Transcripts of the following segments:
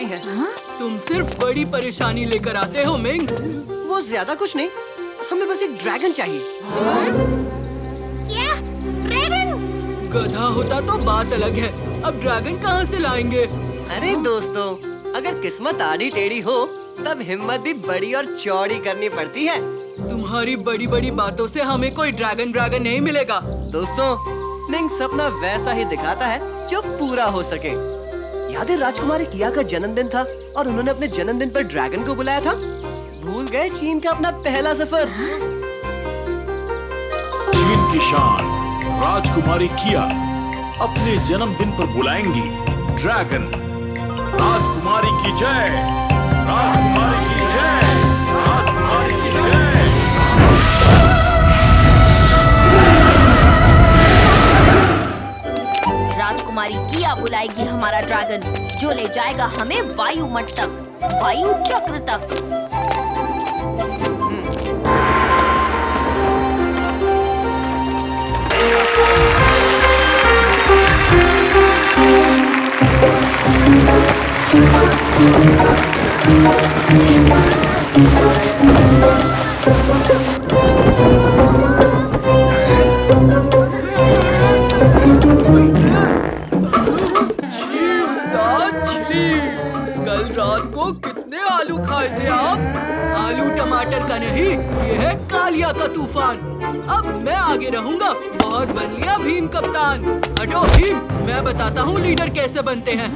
है। तुम सिर्फ बड़ी परेशानी लेकर आते हो मिंग। वो ज्यादा कुछ नहीं, हमें बस एक ड्रैगन चाहिए। क्या? ड्रैगन? गधा होता तो बात अलग है, अब ड्रैगन कहाँ से लाएंगे? अरे दोस्तों, अगर किस्मत आड़ी टेढ़ी हो तब हिम्मत भी बड़ी और चौड़ी करनी पड़ती है। तुम्हारी बड़ी बड़ी बातों से हमें कोई ड्रैगन नहीं मिलेगा। दोस्तों, मिंग सपना वैसा ही दिखाता है जो पूरा हो सके। याद है राजकुमारी किया का जन्मदिन था और उन्होंने अपने जन्मदिन पर ड्रैगन को बुलाया था। भूल गए चीन का अपना पहला सफर। चीन की शान राजकुमारी किया अपने जन्मदिन पर बुलाएंगी ड्रैगन। राजकुमारी की जय, राजकुमारी की जय, राजकुमारी की जय। राजकुमारी किया बुलाएगी हमारा ड्रैगन, जो ले जाएगा हमें वायु मठ तक, वायु चक्र तक। कल रात को कितने आलू खाए थे आप? आलू टमाटर का नहीं, ये है कालिया का तूफान। अब मैं आगे रहूंगा, बहुत बन लिया भीम कप्तान। हटो भीम, मैं बताता हूँ लीडर कैसे बनते हैं।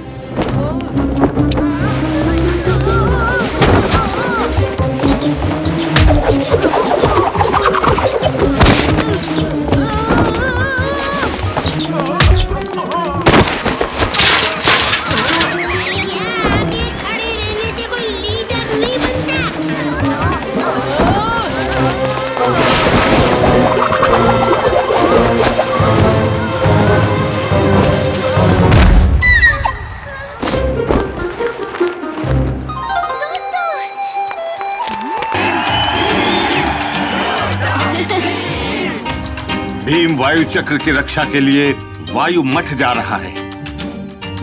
भीम वायु चक्र की रक्षा के लिए वायु मठ जा रहा है।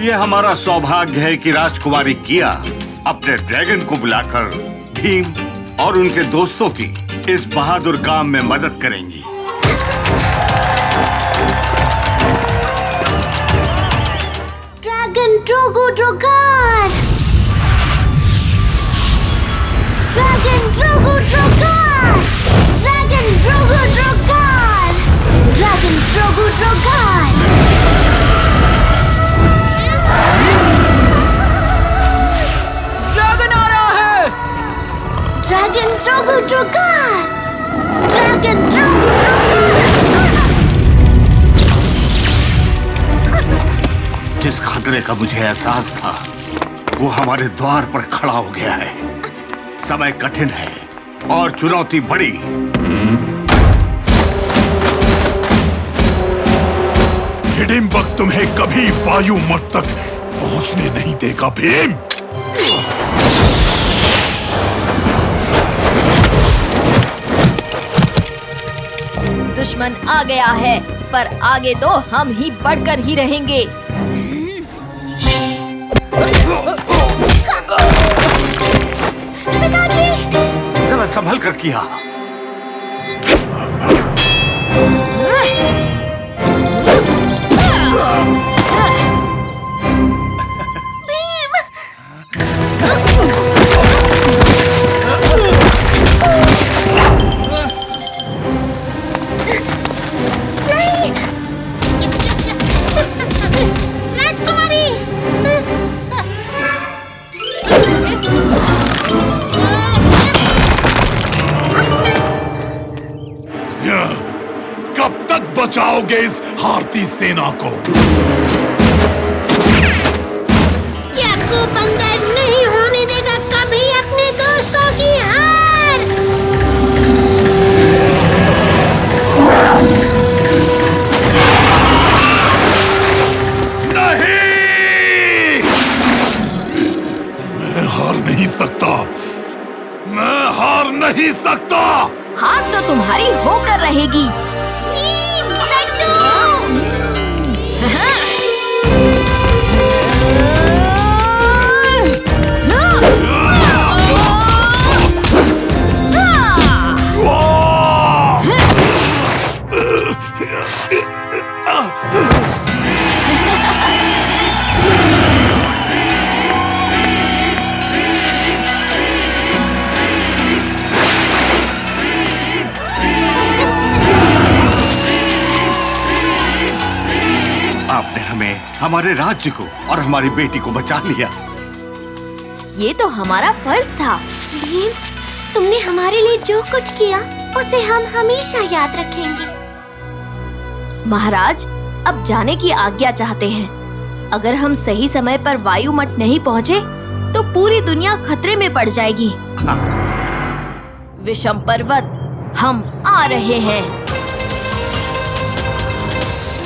यह हमारा सौभाग्य है कि राजकुमारी किया अपने ड्रैगन को बुलाकर भीम और उनके दोस्तों की इस बहादुर काम में मदद करेंगी। ड्रैगन ड्रोगो ड्रोगार, ड्रैगन ड्रोगो ड्रोगार, ड्रैगन ड्रोगो ड्रोगार, ड्रैगन ड्रोगो ड्रोगार। ड्रैगन आ रहा है। ड्रैगन ड्रोगो ड्रोगार, ड्रैगन ड्रोगो जिस खतरे का मुझे एहसास था वो हमारे द्वार पर खड़ा हो गया है। समय कठिन है और चुनौती बड़ी। हिडिंबक तुम्हें कभी वायु मठ तक पहुंचने नहीं देगा भीम। दुश्मन आ गया है, पर आगे तो हम ही बढ़कर ही रहेंगे। जरा संभल कर किया। राजकुमारी! कब तक बचाओगे इस हारती सेना को? चाकू बंदर नहीं होने देगा कभी अपने दोस्तों की हार। नहीं! मैं हार नहीं सकता, मैं हार नहीं सकता। हार तो तुम्हारी होकर रहेगी। हमारे राज्य को और हमारी बेटी को बचा लिया। ये तो हमारा फर्ज था। भीम, तुमने हमारे लिए जो कुछ किया उसे हम हमेशा याद रखेंगे। महाराज, अब जाने की आज्ञा चाहते हैं। अगर हम सही समय पर वायुमठ नहीं पहुँचे तो पूरी दुनिया खतरे में पड़ जाएगी। विषम पर्वत, हम आ रहे हैं।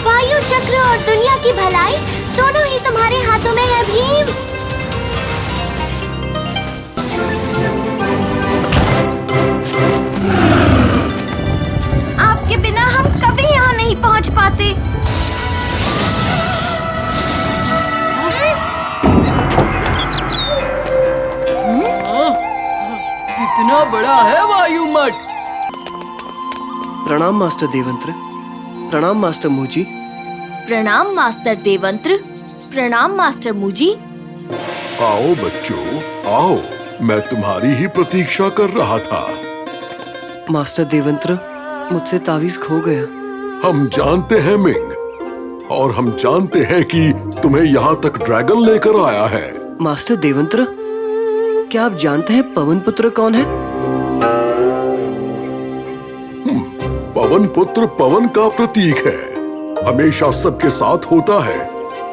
वायु चक्र और दुनिया की भलाई दोनों ही तुम्हारे हाथों में है भीम। आपके बिना हम कभी यहाँ नहीं पहुँच पाते। कितना बड़ा है वायुमठ। प्रणाम मास्टर देवंत्र। प्रणाम मास्टर मुजी। प्रणाम मास्टर देवंत्र। प्रणाम मास्टर मुजी। आओ बच्चों, आओ। मैं तुम्हारी ही प्रतीक्षा कर रहा था। मास्टर देवंत्र, मुझसे तावीज खो गया। हम जानते हैं मिंग, और हम जानते हैं कि तुम्हें यहाँ तक ड्रैगन लेकर आया है। मास्टर देवंत्र, क्या आप जानते हैं पवन पुत्र कौन है? पवन पुत्र पवन का प्रतीक है। हमेशा सबके साथ होता है,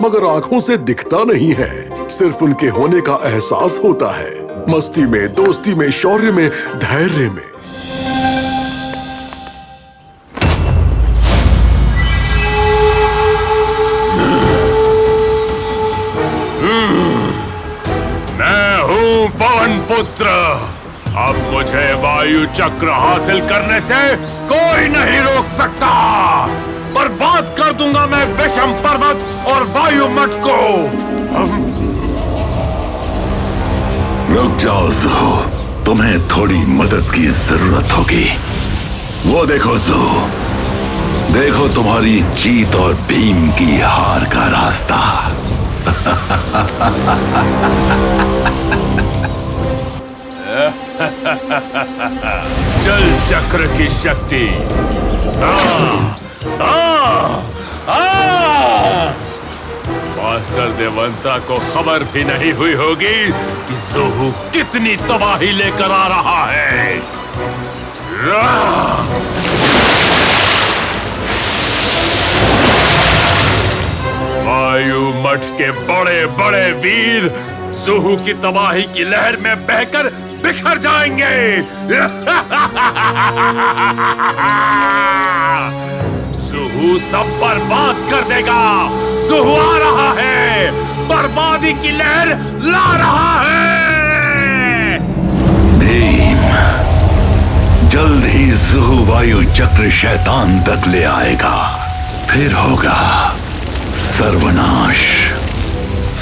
मगर आंखों से दिखता नहीं है। सिर्फ उनके होने का एहसास होता है। मस्ती में, दोस्ती में, शौर्य में, धैर्य में। मैं हूँ पवन पुत्र। अब मुझे वायु चक्र हासिल करने से कोई नहीं रोक सकता। बर्बाद कर दूंगा मैं विषम पर्वत और वायुमठ को। रुक जाओ ज़ू, तुम्हें थोड़ी मदद की जरूरत होगी। वो देखो ज़ू, देखो तुम्हारी जीत और भीम की हार का रास्ता। जल चक्र की शक्ति। मास्टर देवंता को खबर भी नहीं हुई होगी कि ज़ोहू कितनी तबाही लेकर आ रहा है। वायुमठ के बड़े बड़े वीर ज़ोहू की तबाही की लहर में बहकर बिखर जाएंगे। ज़ोहू सब बर्बाद कर देगा। ज़ोहू आ रहा है, बर्बादी की लहर ला रहा है। भीम, जल्द ही ज़ोहू वायु चक्र शैतान तक ले आएगा। फिर होगा सर्वनाश,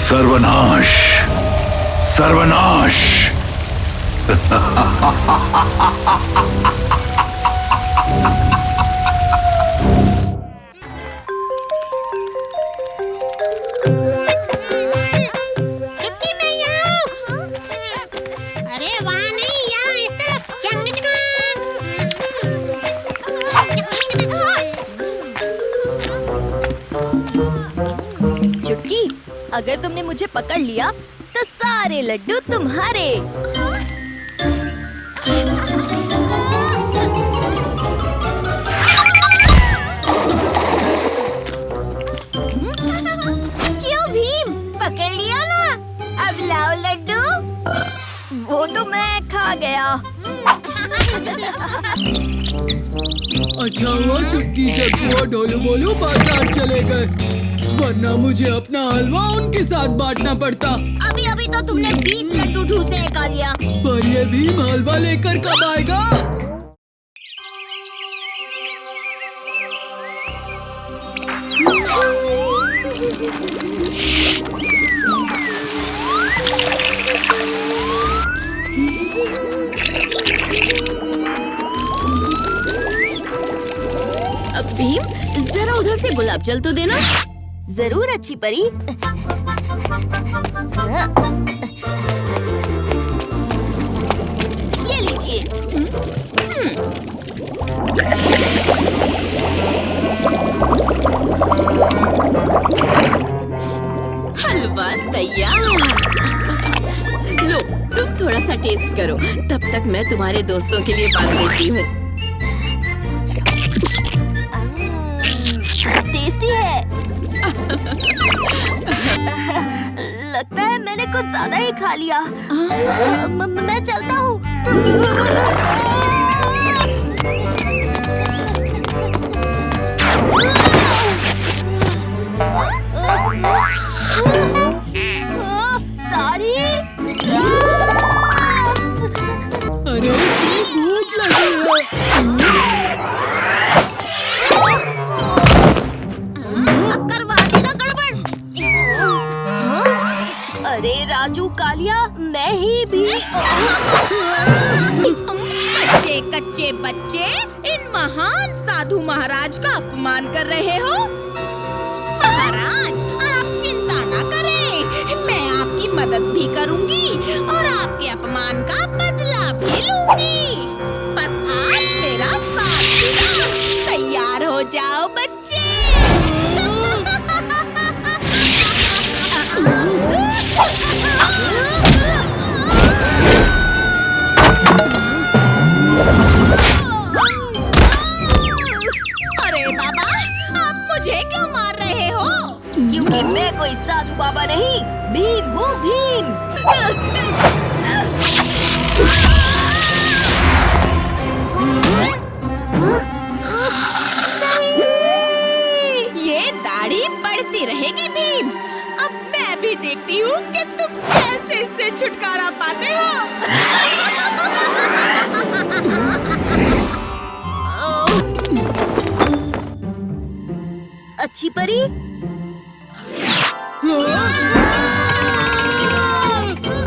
सर्वनाश, सर्वनाश। चुटकी मैं यहाँ हूँ। अरे वहाँ नहीं, यहाँ इस तरफ। चुटकी, अगर तुमने मुझे पकड़ लिया तो सारे लड्डू तुम्हारे। क्यों भीम, पकड़ लिया ना? अब लाओ लड्डू। वो तो मैं खा गया। अच्छा हुआ चुटकी चक्कू और ढोलू बोलू बाजार चले गए, वरना मुझे अपना हलवा उनके साथ बांटना पड़ता। अभी अभी तो तुमने 20 लड्डू ठूसे खा लिया। पर ये भीम हलवा लेकर कब आएगा? अब भीम, जरा उधर से गुलाब जल तो देना। जरूर अच्छी परी। ये लीजिए। तुम थोड़ा सा टेस्ट करो, तब तक मैं तुम्हारे दोस्तों के लिए बांध देती हूँ। टेस्टी है। लगता है मैंने कुछ ज्यादा ही खा लिया। मैं चलता हूँ। दाढ़ी। अरे भूख लगी है। अब करवा देना गड़बड़। अरे राजू कालिया, मैं ही भी। कच्चे कच्चे बच्चे इन महान साधु महाराज का अपमान कर रहे हो। महाराज, आप चिंता ना करें, मैं आपकी मदद भी करूंगी और आपके अपमान का बदला भी लूंगी। बस आप मेरा साथ देना। तैयार हो जाओ बच्चे। अरे बाबा, आप मुझे क्यों मार रहे हो? क्योंकि मैं कोई साधु बाबा नहीं, भीम हूँ भीम। ये दाढ़ी बढ़ती रहेगी भीम। अब मैं भी देखती हूँ कि तुम कैसे इससे छुटकारा पाते हो। अच्छी परी।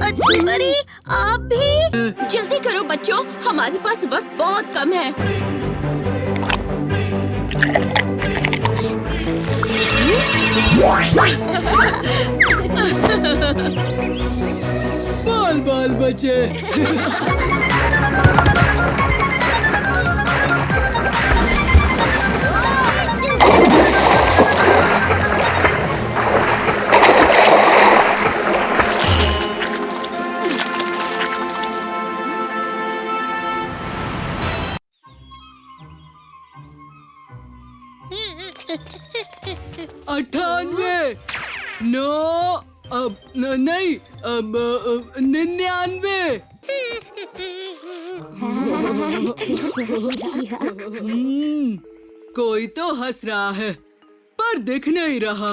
अच्छी परी, आप भी। जल्दी करो बच्चों, हमारे पास वक्त बहुत कम है। बाल बाल बचे। अट्ठानवे, नो, अब नहीं, अब 99। कोई तो हंस रहा है पर दिख नहीं रहा।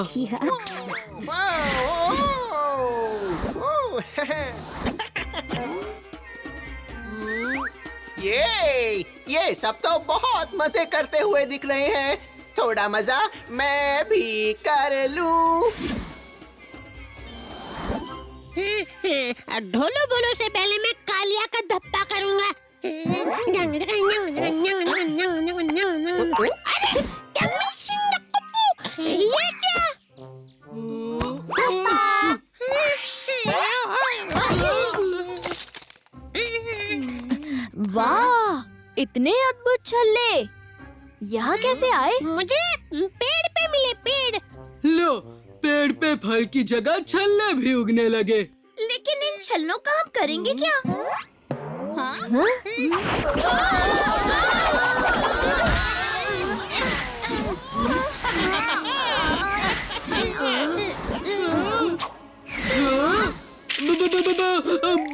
ये सब तो बहुत मजे करते हुए दिख रहे हैं। थोड़ा मजा मैं भी कर लूं। ढोलो बोलो से पहले मैं कालिया का धप्पा करूंगा। अरे टम्मी सिंह कप्पू, ये क्या? वाह, इतने अद्भुत छल्ले यहाँ कैसे आए? मुझे पेड़ पे मिले, पेड़। लो, पेड़ पे फल की जगह छल्ले भी उगने लगे। लेकिन इन छल्लों का हम करेंगे क्या? हाँ?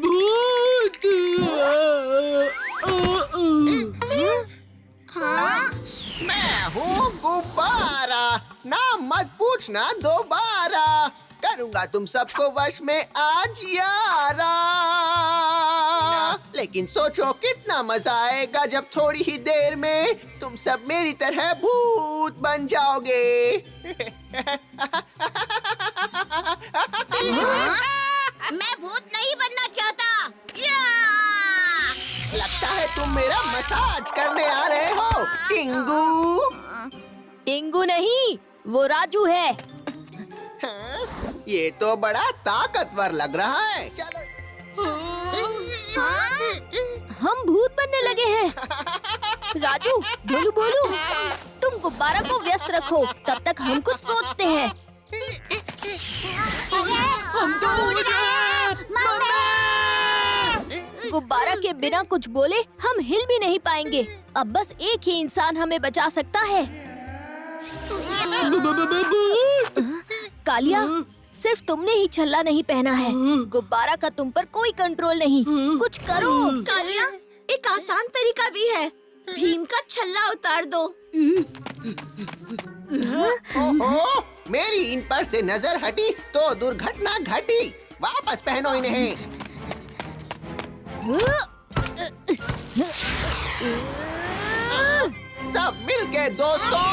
भूत। हाँ? मैं हूँ गुब्बारा, नाम मत पूछना दोबारा। करूंगा तुम सबको वश में आज यारा। लेकिन सोचो कितना मजा आएगा जब थोड़ी ही देर में तुम सब मेरी तरह भूत बन जाओगे। मैं भूत नहीं बनना चाहता। लगता है तुम मेरा मसाज करने आ रहे हो, टिंगू। टिंगू नहीं, वो राजू है। हाँ, ये तो बड़ा ताकतवर लग रहा है। चलो। हम भूत बनने लगे हैं। राजू, भोलू भोलू, तुम गुब्बारा को व्यस्त रखो, तब तक हम कुछ सोचते हैं। हम तो उड़ रहे हैं। मम्मी! मैं हूँ गुब्बारा, नाम मत पूछना दोबारा। करूंगा तुम सबको वश में आज यारा। लेकिन सोचो कितना मजा आएगा जब थोड़ी ही देर में तुम सब मेरी तरह भूत बन जाओगे। गुब्बारा के बिना कुछ बोले हम हिल भी नहीं पाएंगे। अब बस एक ही इंसान हमें बचा सकता है। कालिया, सिर्फ तुमने ही छल्ला नहीं पहना है। गुब्बारा का तुम पर कोई कंट्रोल नहीं। कुछ करो। कालिया, एक आसान तरीका भी है। भीम का छल्ला उतार दो। ओहो, मेरी इन पर से नजर हटी तो दुर्घटना घटी। वापस पहनो इन्हें। सब मिलके दोस्तों।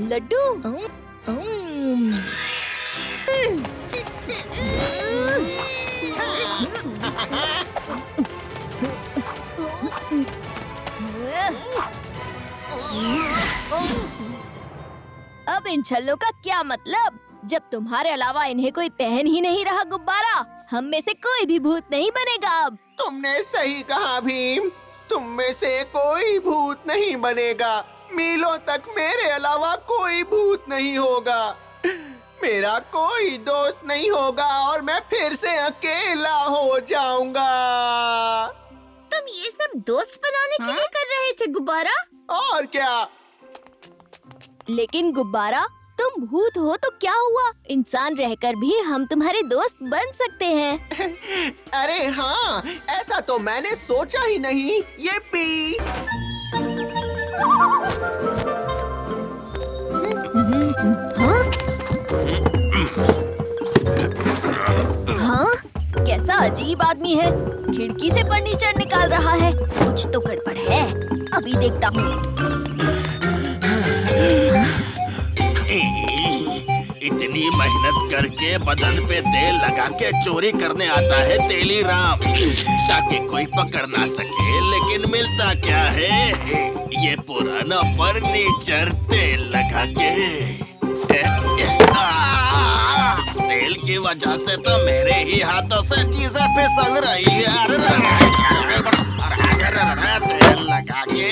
लड्डू। अब इन छल्लों का क्या मतलब? जब तुम्हारे अलावा इन्हें कोई पहन ही नहीं रहा गुब्बारा, हम में से कोई भी भूत नहीं बनेगा अब। तुमने सही कहा भीम, तुम में से कोई भूत नहीं बनेगा। मीलों तक मेरे अलावा कोई भूत नहीं होगा। मेरा कोई दोस्त नहीं होगा और मैं फिर से अकेला हो जाऊंगा। तुम ये सब दोस्त बनाने के लिए कर रहे थे गुब्बारा? और क्या? लेकिन गुब्बारा, तुम भूत हो तो क्या हुआ? इंसान रहकर भी हम तुम्हारे दोस्त बन सकते हैं। अरे हाँ, ऐसा तो मैंने सोचा ही नहीं। ये पी। हाँ? कैसा अजीब आदमी है। खिड़की से फर्नीचर निकाल रहा है। कुछ तो गड़बड़ है। अभी देखता हूँ। इतनी मेहनत करके बदन पे तेल लगा के चोरी करने आता है तेली राम, ताकि कोई पकड़ ना सके। लेकिन मिलता क्या है? ये पुराना फर्नीचर तेल लगा के। तेल की वजह से तो मेरे ही हाथों से चीजें फिसल रही है। तेल लगा के।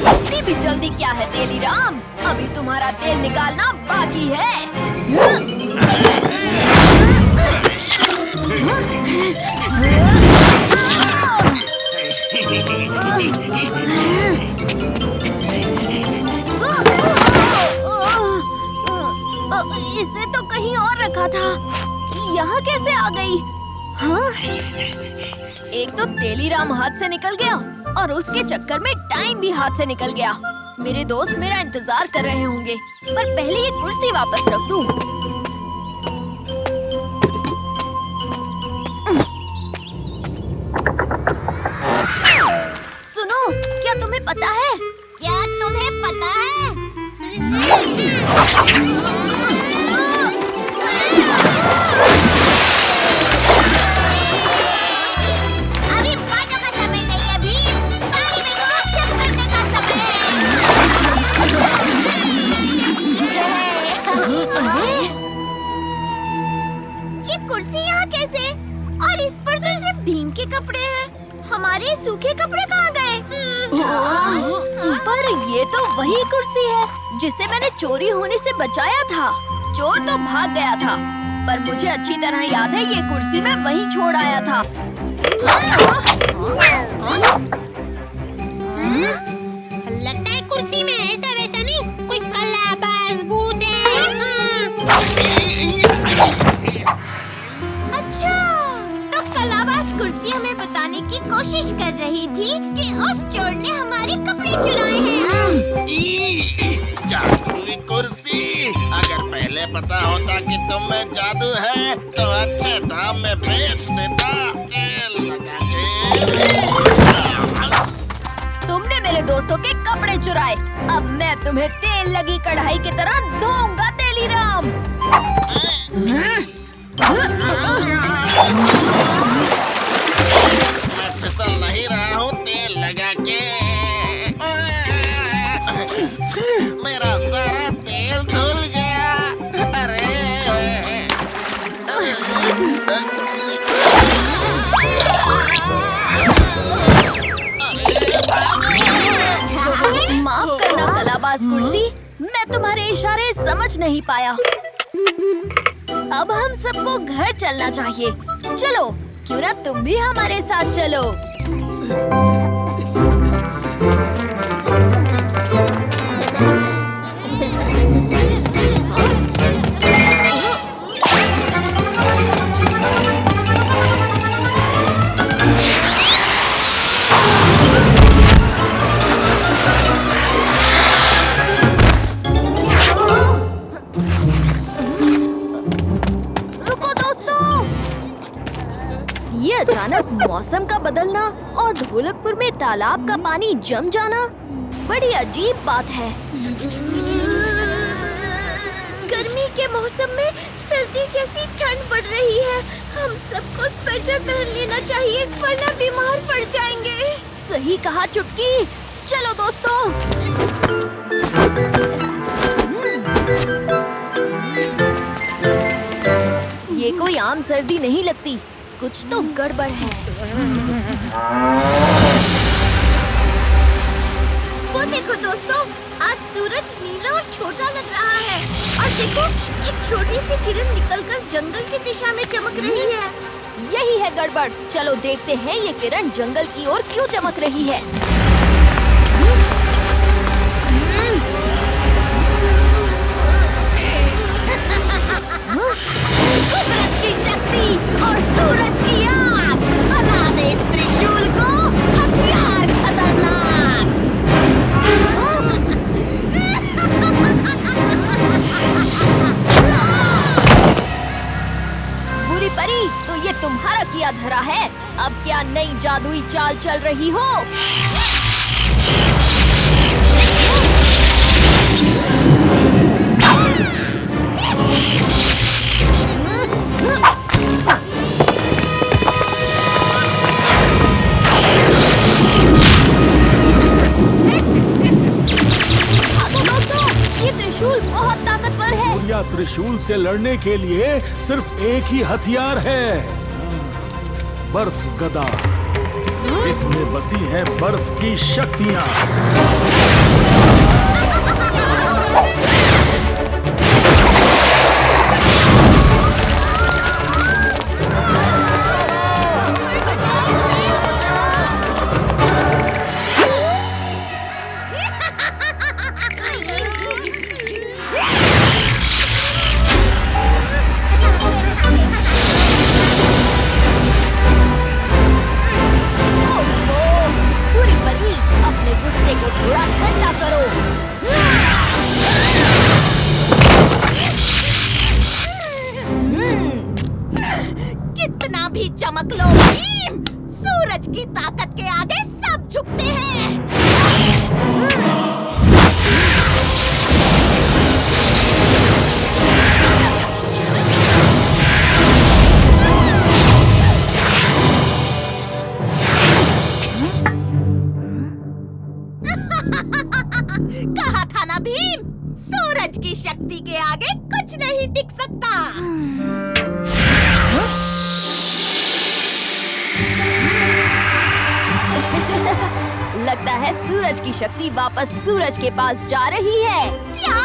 इतनी भी जल्दी क्या है तेली राम? अभी तुम्हारा तेल निकालना बाकी है। इसे तो कहीं और रखा था। यहाँ कैसे आ गई? हाँ? एक तो तेली राम हाथ से निकल गया और उसके चक्कर में टाइम भी हाथ से निकल गया। मेरे दोस्त मेरा इंतजार कर रहे होंगे, पर पहले ये कुर्सी वापस रख दूं। सुनो, क्या तुम्हें पता है? क्या तुम्हें पता है? अभी बातों का समय नहीं है भीम। पानी में गपशप करने का समय है। ये कुर्सी यहाँ कैसे? और इस पर तो सिर्फ भीम के कपड़े हैं। हमारे सूखे कपड़े कहाँ गए? पर ये तो वही कुर्सी है जिसे मैंने चोरी होने से बचाया था। चोर तो भाग गया था, पर मुझे अच्छी तरह याद है ये कुर्सी मैं वहीं छोड़ आया था। लगता है कुर्सी में ऐसा वैसा नहीं, कोई कलाबाज भूत है। अच्छा, तो कलाबाज कुर्सी हमें बताने की कोशिश कर रही थी कि उस चोर ने हमारे कपड़े चुराए हैं। जादुई कुर्सी, अगर पहले पता होता कि तुम में जादू है तो अच्छे दाम में बेच देता। तेल लगा के। तुमने मेरे दोस्तों के कपड़े चुराए, अब मैं तुम्हें तेल लगी कढ़ाई की तरह धोऊंगा तेली राम। मैं फिसल नहीं रहा हूँ तेल लगा के। मेरा सारा तेल धुल गया। अरे माफ करना कलाबाज कुर्सी, मैं तुम्हारे इशारे समझ नहीं पाया। अब हम सबको घर चलना चाहिए। चलो, क्यों ना तुम भी हमारे साथ चलो। अचानक मौसम का बदलना और ढोलकपुर में तालाब का पानी जम जाना बड़ी अजीब बात है। गर्मी के मौसम में सर्दी जैसी ठंड बढ़ रही है। हम सबको स्वेटर पहन लेना चाहिए, वरना बीमार पड़ जाएंगे। सही कहा चुटकी। चलो दोस्तों। ये कोई आम सर्दी नहीं लगती, कुछ तो गड़बड़ है। वो देखो दोस्तों, आज सूरज नीला और छोटा लग रहा है। और देखो, एक छोटी सी किरण निकलकर जंगल की दिशा में चमक रही है। यही है गड़बड़। चलो देखते हैं ये किरण जंगल की ओर क्यों चमक रही है। कुदरत की शक्ति और सूरज की आग बना दे इस त्रिशूल को हथियार खतरनाक। बुरी परी, तो ये तुम्हारा किया धरा है। अब क्या नई जादुई चाल चल रही हो? बहुत ताकतवर है। या त्रिशूल से लड़ने के लिए सिर्फ एक ही हथियार है, बर्फ गदा। इसमें बसी है बर्फ की शक्तियाँ। कितना भी चमक लो भीम, सूरज की ताकत के आगे सब झुकते हैं। कहा था ना भीम, सूरज की शक्ति के आगे कुछ नहीं टिक सकता। लगता है सूरज की शक्ति वापस सूरज के पास जा रही है। क्या?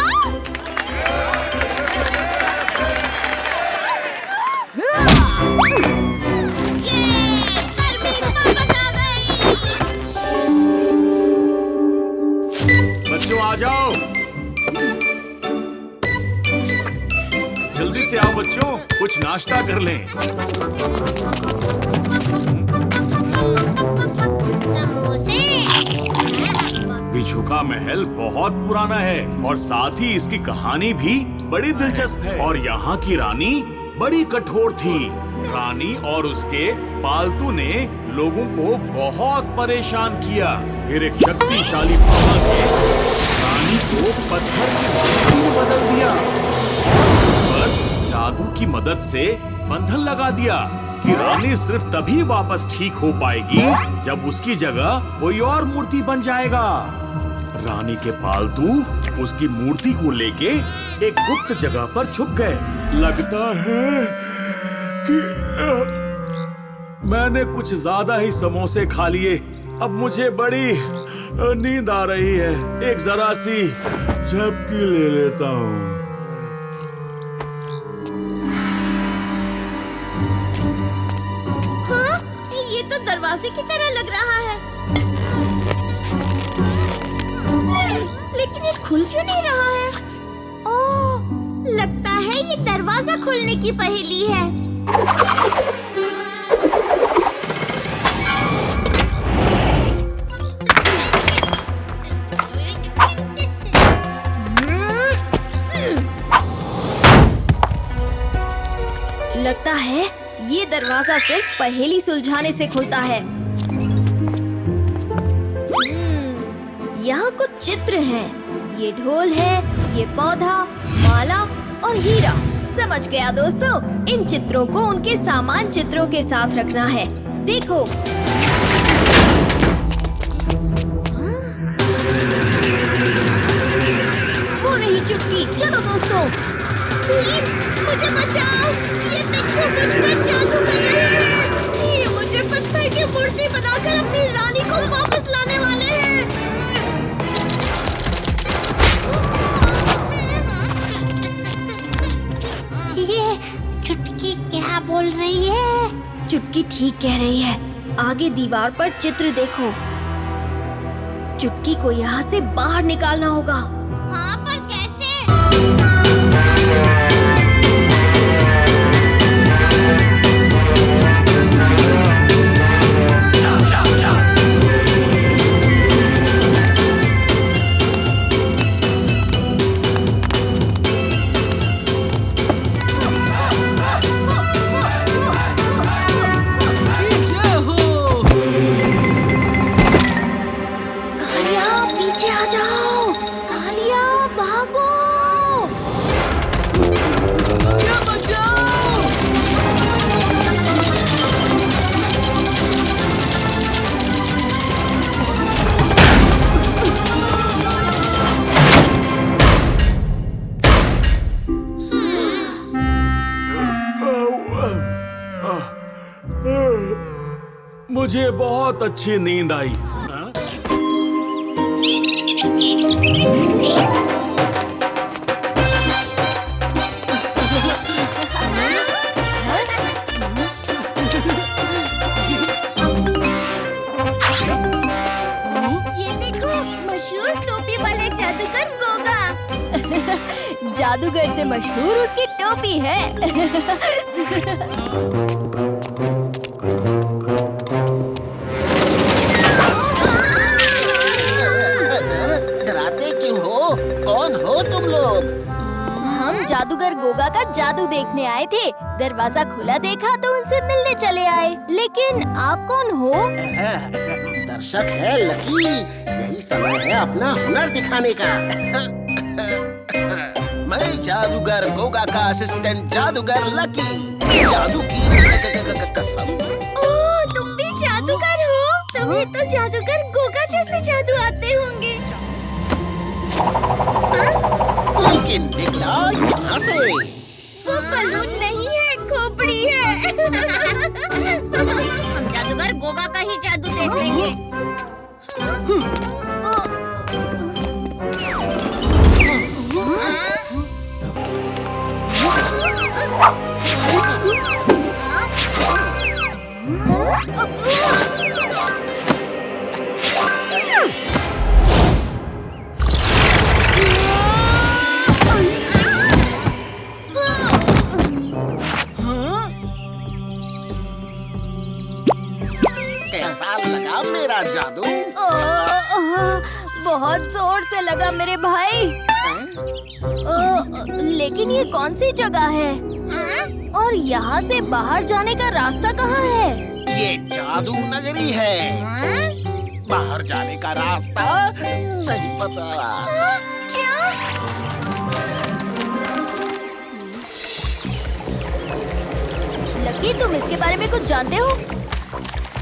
बच्चों आ जाओ, जल्दी से आओ बच्चों, कुछ नाश्ता कर लें। बिछुका महल बहुत पुराना है और साथ ही इसकी कहानी भी बड़ी दिलचस्प है। और यहाँ की रानी बड़ी कठोर थी। रानी और उसके पालतू ने लोगों को बहुत परेशान किया। फिर एक शक्तिशाली पापा ने रानी को पत्थर की में बदल दिया। पर जादू की मदद से बंधन लगा दिया कि रानी सिर्फ तभी वापस ठीक हो पाएगी जब उसकी जगह कोई और मूर्ति बन जाएगा। रानी के पालतू उसकी मूर्ति को लेके एक गुप्त जगह पर छुप गए। लगता है कि मैंने कुछ ज्यादा ही समोसे खा लिए। अब मुझे बड़ी नींद आ रही है। एक जरा सी झपकी ले लेता हूँ। हाँ, ये तो दरवाजे की तरह लग रहा है। लेकिन ये खुल क्यों नहीं रहा है? ओह, लगता है ये दरवाजा खोलने की पहेली है। लगता है ये दरवाजा सिर्फ पहेली सुलझाने से खुलता है। यहाँ कुछ चित्र हैं। ये ढोल है, ये पौधा, माला और हीरा। समझ गया दोस्तों, इन चित्रों को उनके सामान चित्रों के साथ रखना है। देखो, हो रही चुटकी। चलो दोस्तों, मुझे बचाओ, ये बिच्छू मुझ पर जादू कर रहे हैं। ये मुझे पत्थर की मूर्ति बनाकर अपनी रानी को वापस लाने वाले हैं। ये चुटकी क्या बोल रही है? चुटकी ठीक कह रही है। आगे दीवार पर चित्र देखो। चुटकी को यहाँ से बाहर निकालना होगा। हाँ, पर कैसे? मुझे बहुत अच्छी नींद आई। ये देखो, मशहूर टोपी वाले जादूगर गोगा। जादूगर से मशहूर उसकी टोपी है। डराते क्यों हो? कौन हो तुम लोग? हम जादूगर गोगा का जादू देखने आए थे। दरवाजा खुला देखा तो उनसे मिलने चले आए। लेकिन आप कौन हो? दर्शक है लकी। यही समय है अपना हुनर दिखाने का। मैं जादूगर गोगा का असिस्टेंट जादूगर लकी। जादू की कसम। ओह, तुम भी जादूगर हो? तुम्हें तो जादूगर गोगा जैसे जादू आते होंगे। लेकिन निकला यहाँ से। वो बलून नहीं है, खोपड़ी है। हम जादूगर गोगा का ही जादू देख लेंगे। कैसा लगा मेरा जादू? बहुत जोर से लगा मेरे भाई। लेकिन ये कौन सी जगह है? और यहाँ से बाहर जाने का रास्ता कहाँ है? ये जादू नगरी है। बाहर जाने का रास्ता नहीं पता। क्या? लकी, तुम इसके बारे में कुछ जानते हो?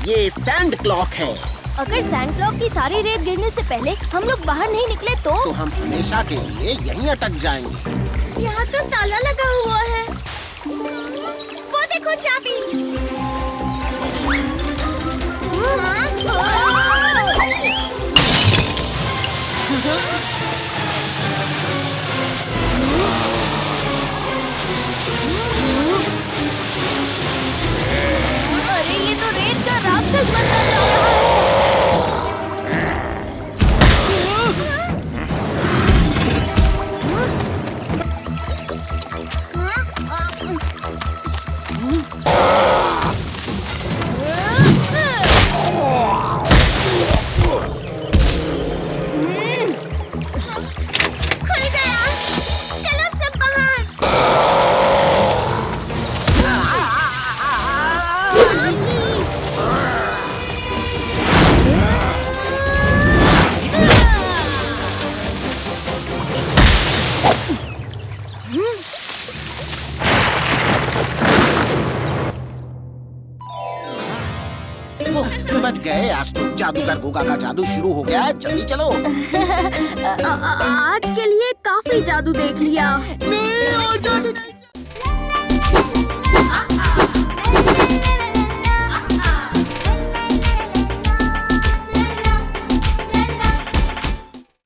ये सैंड क्लॉक है। अगर सैंड क्लॉक की सारी रेत गिरने से पहले हम लोग बाहर नहीं निकले तो हम हमेशा के लिए यहीं अटक जाएंगे। यहाँ तो ताला लगा हुआ है। वो देखो चाबी। खुल गया। चलो सब बाहर। बच गए। आज तो जादूगर गोगा का जादू शुरू हो गया है। जल्दी चलो। आज के लिए काफी जादू देख लिया। नहीं